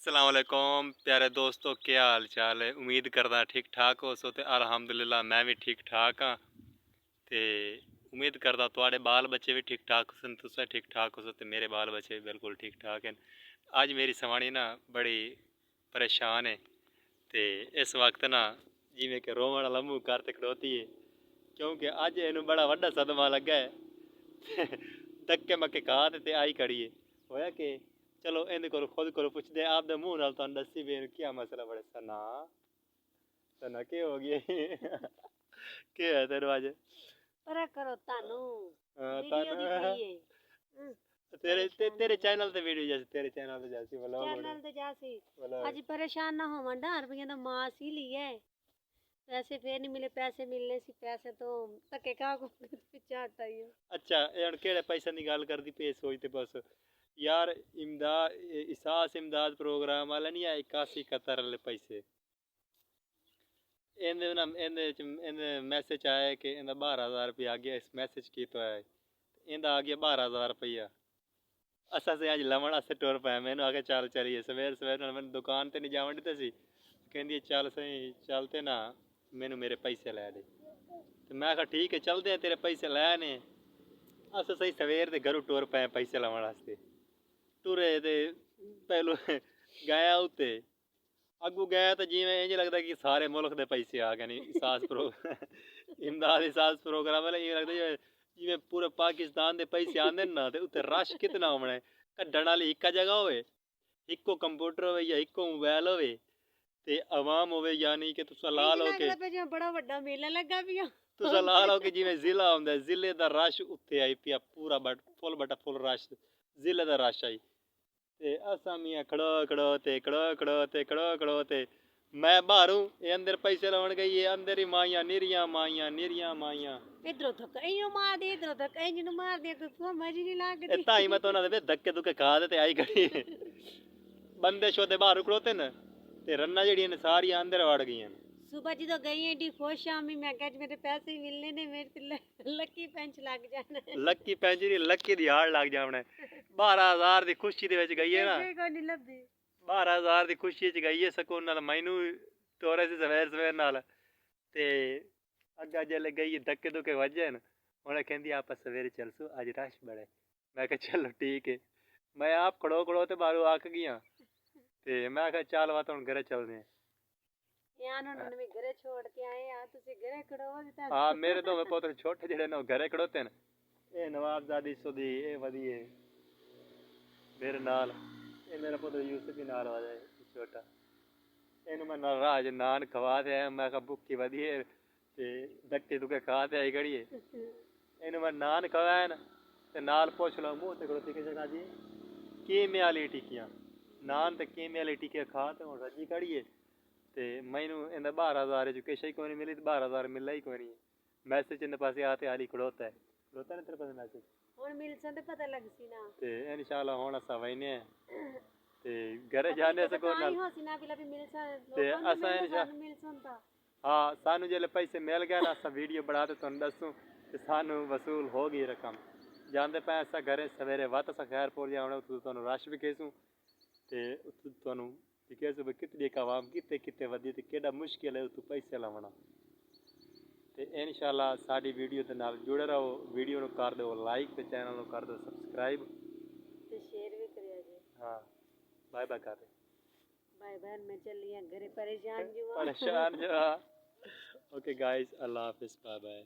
अस्सलाम वालेकुम प्यारे दोस्तों, क्या हाल चाल है। उम्मीद करदा ठीक ठाक हो सो। ते अल्हम्दुलिल्लाह मैं भी ठीक ठाक हाँ। ते उम्मीद करदा तुहाडे बाल बच्चे भी ठीक ठाक सन, तुसें ठीक ठाक हो सो ते मेरे बाल बच्चे भी बिल्कुल ठीक ठाक हैं। अज मेरी सवाणी ना बड़ी परेशान है ते इस वक्त ना जिमें कि रोवण वाला मुँह करते खड़ोती है, क्योंकि अज इनू बड़ा वड्डा सदमा लगा है। धक्के मक्के खा ते आई खड़ी है। होया कि चलो इहदे कोल खुद कोल पुछदे, आपदे मूँह नाल तुहानू दस्सी भी क्या मसला। बड़े सना सना के हो गया। के है तेरे अज परा करो तानू वीडियो दी तानू पई है। तेरे चैनल ते वीडियो जैसे तेरे चैनल ते जैसी व्लॉग चैनल ते जासी व्लॉग। अज परेशान ना हो 1000 रुपया तो मास ही लिए पैसे फिर नहीं मिले। पैसे मिलने सी पैसे तो धक्के खा को पिछा हटाइए। अच्छा हुण केड़े पैसे दी गल करदी पे सोचते बस यार। इमदाद इसास इमदाद प्रोग्राम वाला नहीं है 8171 वाले पैसे। इन्हें ना इन्हें मैसेज आया कि इन्हें 12,000 रुपया आ गया। इस मैसेज की तो है इनका आ गया 12,000 रुपया। असा से अज लवन आस्ते टुर पाया। मैंने आके चल चलिए सवेर सवेर मैंने दुकान ते नहीं जावन दिता सी। कहती चल सही चलते ना मैनू मेरे पैसे लै दे। तो मैं आखा ठीक है चलते हैं तेरे पैसे लैने। अस सही सवेर दे घरों टुर पाए पैसे लवन आस्ते। टुरे ते पहलू गया उत्ते अगू गया तो जिमें इंज लगता कि सारे मुल्क के पैसे आ गए नहीं। सास प्रो इमदाद सास प्रोग्राम वाले इवें लगता जिमें पूरे पाकिस्तान के पैसे आते ना। तो उत्ते रश कितना होना है। कड्ढण वाली एक जगह होवे, इक्को कंप्यूटर होवे या इक्को मोबाइल होवे ते अवाम होवे। यानी कि तुसा ला लो कि बड़ा वड्डा मेला लगा पिया। तुसा ला लो कि जिमें जिला होंदा जिले दा रश उत्ते आई पिया पूरा फुल बटा फुल रश जिले दा रश आई। ते असां मियां खड़ो ते मैं बाहरों ये अंदर पैसे लवन गई है। अंदर ही माइयां निरियां माइयां इधरों धक्का इयो मार दे इधरों धक्का इंज नु मार दे तो समझ नहीं लगदी। ताई मैं तो उन्हां दे धक्के धुक्के खा दे ते आई खड़ी। बंदे शोदे बाहर खड़ोते न ते रन्ना जेहड़ियां ने सारियां अंदर वड़ गईयां। सुबह जो गई एडी खुश शामी मैं कह मेरे पैसे मिलने ने मेरे लकी पेंच लग जाना। लक्की पेंचरी लक्की दी हाड़ लग जावना। 12,000 दी खुशी दे विच गई है ना। 12,000 दी खुशी च गई है सकून नाल। मैनू तोरे से सवेर सवेर नाल ते अग्गा जेल्ले गई धक्के धुक्के वजे न। उन्हें कहती आप सवेरे चलसो अज रश बड़ा। मैं कहा चलो ठीक है। मैं आप खड़ो खड़ो ते बारू आक गया ते मैं कहा चल वा हुण घरे चलदे हैं। घरे छोड़ के आए यार तुसी घरे खड़ो। हाँ मेरे दो पुत्र छोटे जेड़े ने घरे खड़ोते न। ये नवाबजादी सुधी ये वधिए मेरे नाल। ये मेरा पुत्र यूसुफ ही नाल वाला छोटा। इनू मैं राज नान खवा ते आया। मैं कहा भुक्खी वधिए ते धक्के धुक्के खा ते आई खड़िए। इनू मैं नान खवाए न ते नाल पुछ लो मुँह ते खड़ोती कि जगह जी कीमे वाली टिक्कियां नान ते कीमे वाली टिक्कियां खा ते हुण रजी खड़िए। ते मैनू इन्हें 12,000 च किश ही कोई नहीं मिली। 12,000 मिला ही कोई नहीं। मैसेज इन पासे आते हाली खड़ोता है खड़ोता ना तेरे पास मैसेज हुण मिलसन ते पता लगसी ना। ते इंशाल्लाह हुण असां वहीने ते घरे जाने से कोई ना ते असां इंशाल्लाह हाँ सानू जेल्ले पैसे मिल गए ना असां वीडियो बना ते तुहानू दस्सूं ते सानू वसूल हो गई रकम। जांदे पे असां घरे सवेरे वत असां खैरपुर जावना। उत्थों तुहानू रश भी कहसूं ते उत्थों तुहानू कहसूं भी कितनी एक आवाम किते किते वधी ते केड़ा मुश्किल है उत्थों पैसे लवना। ते इंशाल्लाह साडी वीडियो दे नाल जुड़े रहो। वीडियो नू कर दो लाइक ते चैनल नू कर दो सबसक्राइब ते शेयर भी करिया जे। हाँ बाय बाय कर बाय बाय मैं चली घरे परेशान परेशान जो। ओके गाइस अल्लाह हाफिज बाय बाय।